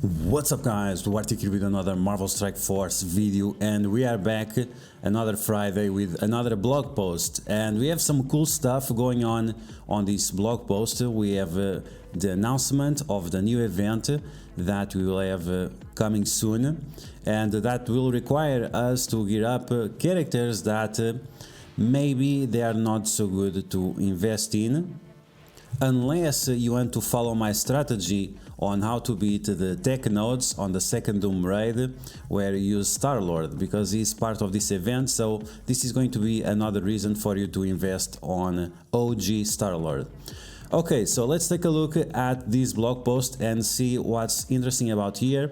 What's up guys, Duarte here with another Marvel Strike Force video, and we are back another Friday with another blog post, and we have some cool stuff going on this blog post. We have the announcement of the new event that we will have coming soon, and that will require us to gear up characters that maybe they are not so good to invest in, unless you want to follow my strategy on how to beat the tech nodes on the second Doom raid, where you use STARLORD, because he's part of this event. So this is going to be another reason for you to invest on OG STARLORD. Okay, so let's take a look at this blog post and see what's interesting about here.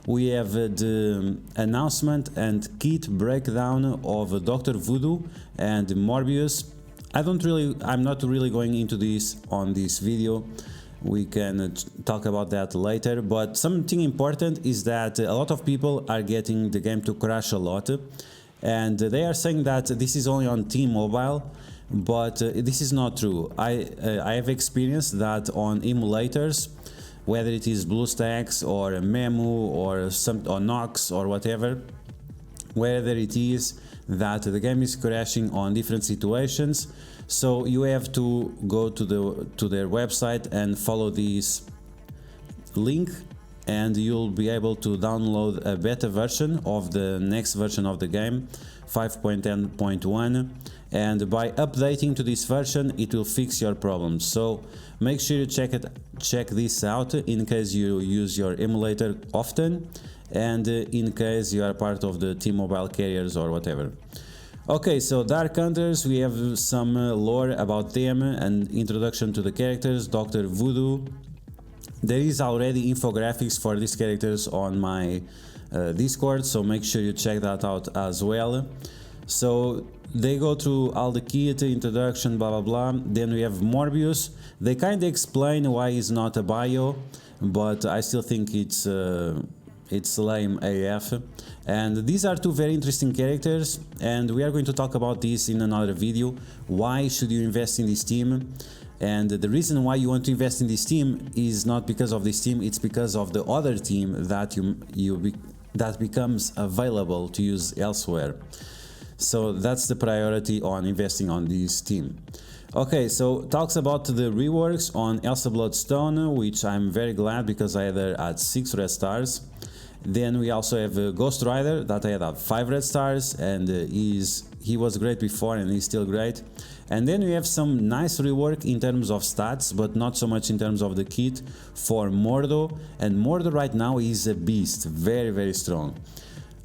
We have the announcement and kit breakdown of Dr. Voodoo and Morbius. I'm not really going into this on this video. We can talk about that later, but something important is that a lot of people are getting the game to crash a lot, and they are saying that this is only on T-Mobile, but this is not true. I have experienced that on emulators, whether it is BlueStacks or Memu or Nox or whatever, whether it is that the game is crashing on different situations. So you have to go to their website and follow this link, and you'll be able to download a beta version of the next version of the game, 5.10.1, and by updating to this version it will fix your problems. So make sure you check this out in case you use your emulator often, and in case you are part of the T-Mobile carriers or whatever. Okay, so Dark Hunters, we have some lore about them and introduction to the characters. Dr. Voodoo, there is already infographics for these characters on my Discord, so make sure you check that out as well. So they go through all the kit, introduction, blah blah blah. Then we have Morbius. They kind of explain why he's not a bio, but I still think it's lame AF. And these are two very interesting characters, and we are going to talk about this in another video. Why should you invest in this team? And the reason why you want to invest in this team is not because of this team, it's because of the other team that that becomes available to use elsewhere. So that's the priority on investing on this team. Okay, so talks about the reworks on Elsa Bloodstone, which I'm very glad because I had her at 6 red stars. Then we also have Ghost Rider that I had at 5 red stars, and he was great before and he's still great. And then we have some nice rework in terms of stats, but not so much in terms of the kit for Mordo, and Mordo right now is a beast, very very strong.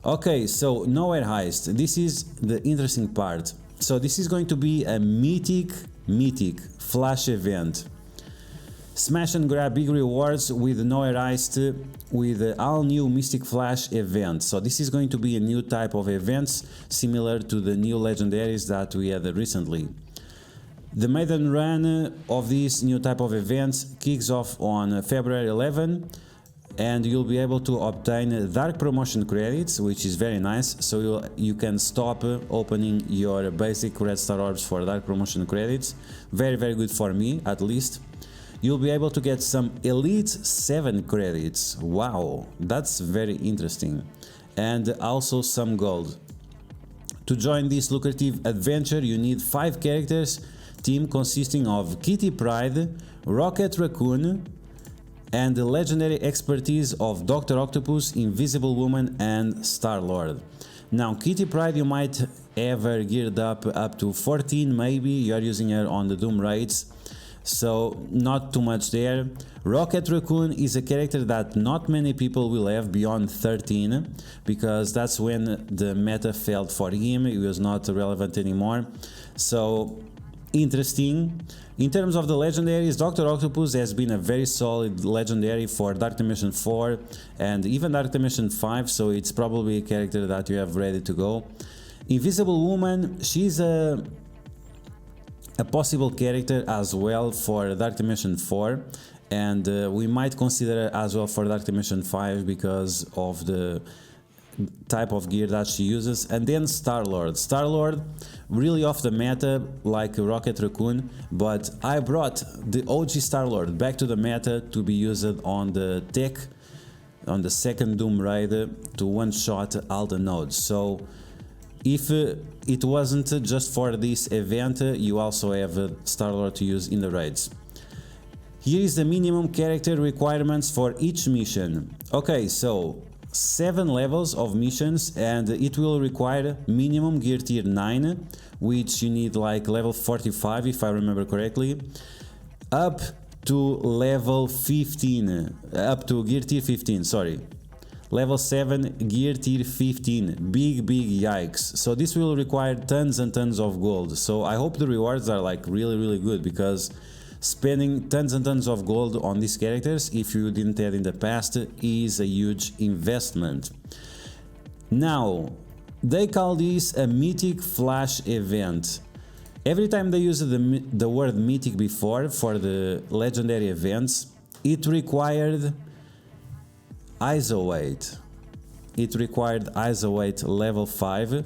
Okay, so Nowhere Heist, this is the interesting part. So this is going to be a mythic flash event. Smash and grab big rewards with Nowhere Heist with the all new Mystic Flash event. So this is going to be a new type of events similar to the new legendaries that we had recently. The maiden run of this new type of events kicks off on February 11, and you'll be able to obtain dark promotion credits, which is very nice. So you can stop opening your basic red star orbs for dark promotion credits. Very very good for me, at least. You'll be able to get some Elite 7 credits. Wow, that's very interesting. And also some gold. To join this lucrative adventure, you need 5 characters, team consisting of Kitty Pryde, Rocket Raccoon, and the legendary expertise of Dr. Octopus, Invisible Woman, and STARLORD. Now, Kitty Pryde you might have her geared up to 14 maybe, you are using her on the Doom raids. So not too much there. Rocket Raccoon is a character that not many people will have beyond 13, because that's when the meta failed for him, he was not relevant anymore. So interesting. In terms of the legendaries, Dr. Octopus has been a very solid legendary for Dark Dimension 4 and even Dark Dimension 5, so it's probably a character that you have ready to go. Invisible Woman, she's a possible character as well for Dark Dimension 4, and we might consider her as well for Dark Dimension 5 because of the type of gear that she uses. And then STARLORD, really off the meta like Rocket Raccoon, but I brought the OG STARLORD back to the meta to be used on the tech on the second Doom raid to one-shot all the nodes. So if it wasn't just for this event, you also have STARLORD to use in the raids. Here is the minimum character requirements for each mission. Okay, so 7 levels of missions, and it will require minimum gear tier 9, which you need like level 45 if I remember correctly, up to level 15, up to gear tier 15, sorry. Level 7 gear tier 15, big yikes. So this will require tons and tons of gold. So I hope the rewards are like really good, because spending tons and tons of gold on these characters, if you didn't have in the past, is a huge investment. Now, they call this a mythic flash event. Every time they use the word mythic before for the legendary events, it required ISO 8. It required ISO 8 level 5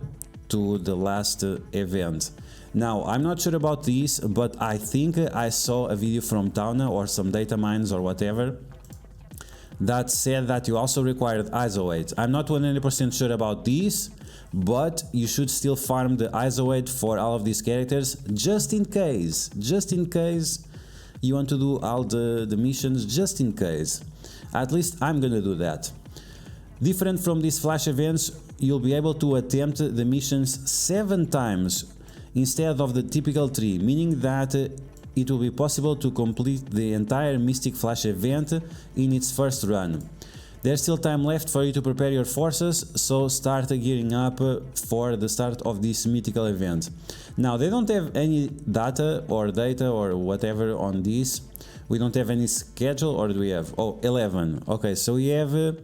to the last event. Now, I'm not sure about this, but I think I saw a video from Tauna or some data mines or whatever that said that you also required ISO 8. I'm not 100% sure about this, but you should still farm the ISO 8 for all of these characters, just in case you want to do all the missions, just in case. At least I'm gonna do that. Different from these flash events, you'll be able to attempt the missions 7 times instead of the typical 3, meaning that it will be possible to complete the entire Mystic Flash event in its first run. There's still time left for you to prepare your forces, so start gearing up for the start of this mythical event. Now, they don't have any data or whatever on this. We don't have any schedule, or do we have? Oh, 11. Okay, so we have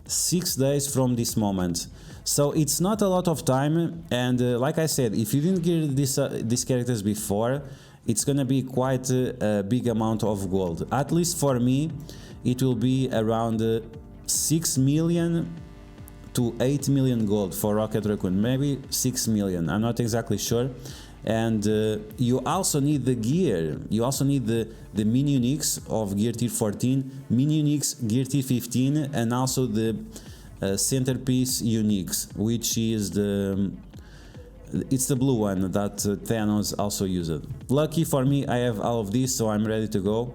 6 days from this moment. So it's not a lot of time, and like I said, if you didn't gear these characters before, it's gonna be quite a big amount of gold. At least for me, it will be around 6 million to 8 million gold for Rocket Raccoon, maybe 6 million, I'm not exactly sure. And you also need the gear, you also need the mini uniques of gear tier 14, mini uniques gear tier 15, and also the centerpiece uniques, which is it's the blue one that Thanos also used. Lucky for me, I have all of these, so I'm ready to go.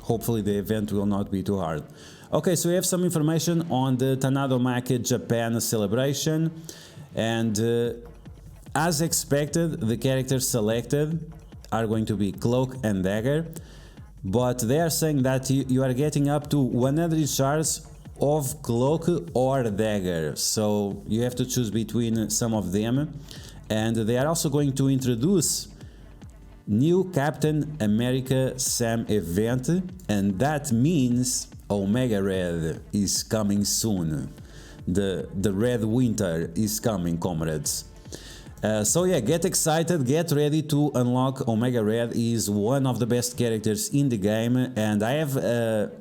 Hopefully the event will not be too hard. Okay, so we have some information on the Tanado Mac Japan celebration, and as expected, the characters selected are going to be Cloak and Dagger, but they are saying that you are getting up to 100 shards of Cloak or Dagger, so you have to choose between some of them. And they are also going to introduce new Captain America Sam event, and that means Omega Red is coming soon. The Red Winter is coming, comrades. So yeah, get excited, get ready to unlock Omega Red. He is one of the best characters in the game, and I have a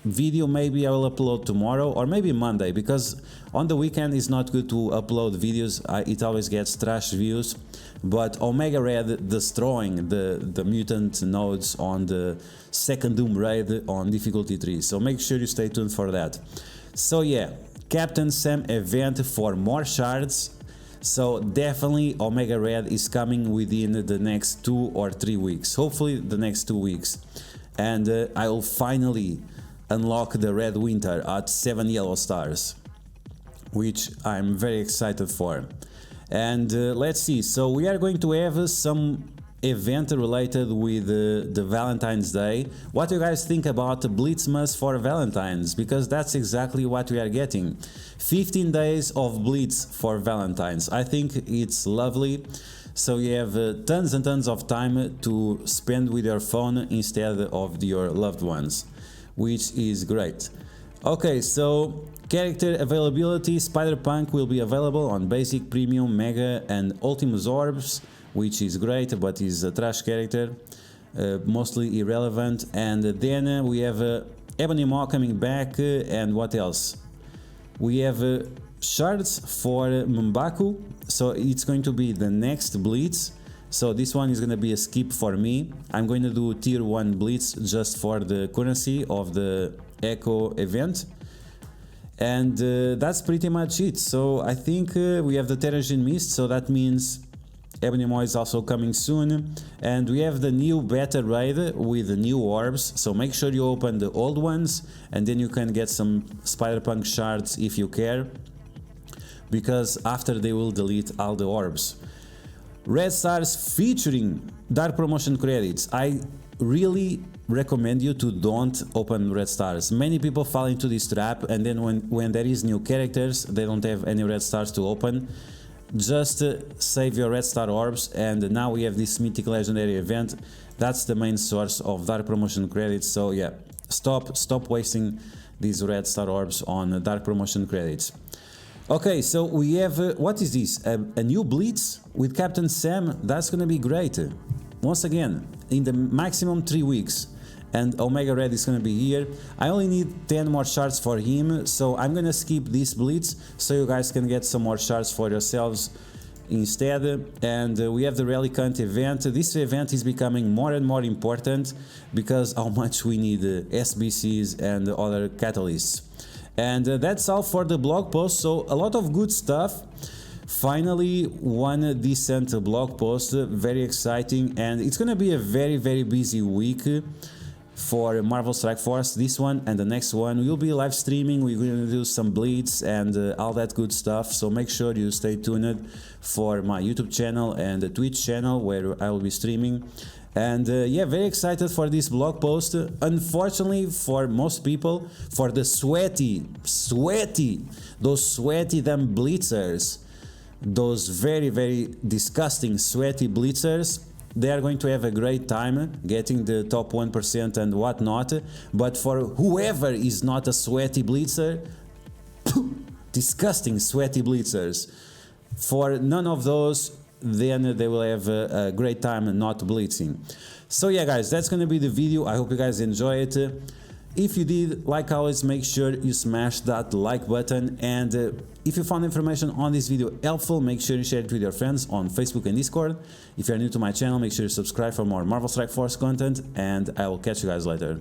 video maybe I will upload tomorrow or maybe Monday, because on the weekend it's not good to upload videos, it always gets trash views. But Omega Red destroying the mutant nodes on the second Doom raid on difficulty 3, so make sure you stay tuned for that. So yeah, Captain Sam event for more shards. So definitely Omega Red is coming within the next 2 or 3 weeks, hopefully the next 2 weeks, and I will finally unlock the Red Winter at 7 yellow stars, which I'm very excited for. And let's see, so we are going to have some event related with the Valentine's Day. What do you guys think about Blitzmas for Valentine's? Because that's exactly what we are getting. 15 days of Blitz for Valentine's. I think it's lovely. So you have tons and tons of time to spend with your phone instead of your loved ones, which is great. Okay, so character availability, Spider-Punk will be available on Basic, Premium, Mega and Ultimus Orbs, which is great, but is a trash character, mostly irrelevant. And then we have Ebony Maw coming back, and what else? We have shards for M'Baku, so it's going to be the next Blitz. So this one is going to be a skip for me. I'm going to do tier 1 Blitz just for the currency of the Echo event, And that's pretty much it. So I think we have the Terrigen Mist, so that means Ebony Maw is also coming soon. And we have the new beta raid with the new orbs, so make sure you open the old ones, and then you can get some Spider-Punk shards if you care, because after they will delete all the orbs. Red Stars featuring Dark Promotion credits. I really recommend you to don't open Red Stars. Many people fall into this trap, and then when there is new characters, they don't have any Red Stars to open. Just save your Red Star orbs, and now we have this mythic legendary event. That's the main source of Dark Promotion credits, so yeah, stop wasting these Red Star orbs on Dark Promotion credits. Okay, so we have, what is this? A new Blitz with Captain Sam? That's gonna be great. Once again, in the maximum 3 weeks. And Omega Red is gonna be here. I only need 10 more shards for him, so I'm gonna skip this Blitz so you guys can get some more shards for yourselves instead. And we have the Relic-Hunt event. This event is becoming more and more important because how much we need SBCs and other catalysts. And that's all for the blog post, so a lot of good stuff. Finally, one decent blog post, very exciting, and it's gonna be a very busy week for Marvel Strike Force. This one and the next one we'll be live streaming, we're gonna do some Blitz and all that good stuff, so make sure you stay tuned for my YouTube channel and the Twitch channel where I will be streaming. And yeah, very excited for this blog post. Unfortunately for most people, for the those sweaty damn blitzers, those very disgusting sweaty blitzers, they are going to have a great time getting the top 1% and whatnot. But for whoever is not a sweaty blitzer, disgusting sweaty blitzers, for none of those, then they will have a great time not blitzing. So yeah guys, that's gonna be the video. I hope you guys enjoy it. If you did, like always, make sure you smash that like button, and if you found information on this video helpful, make sure you share it with your friends on Facebook and Discord. If you're new to my channel, make sure you subscribe for more Marvel Strike Force content, and I will catch you guys later.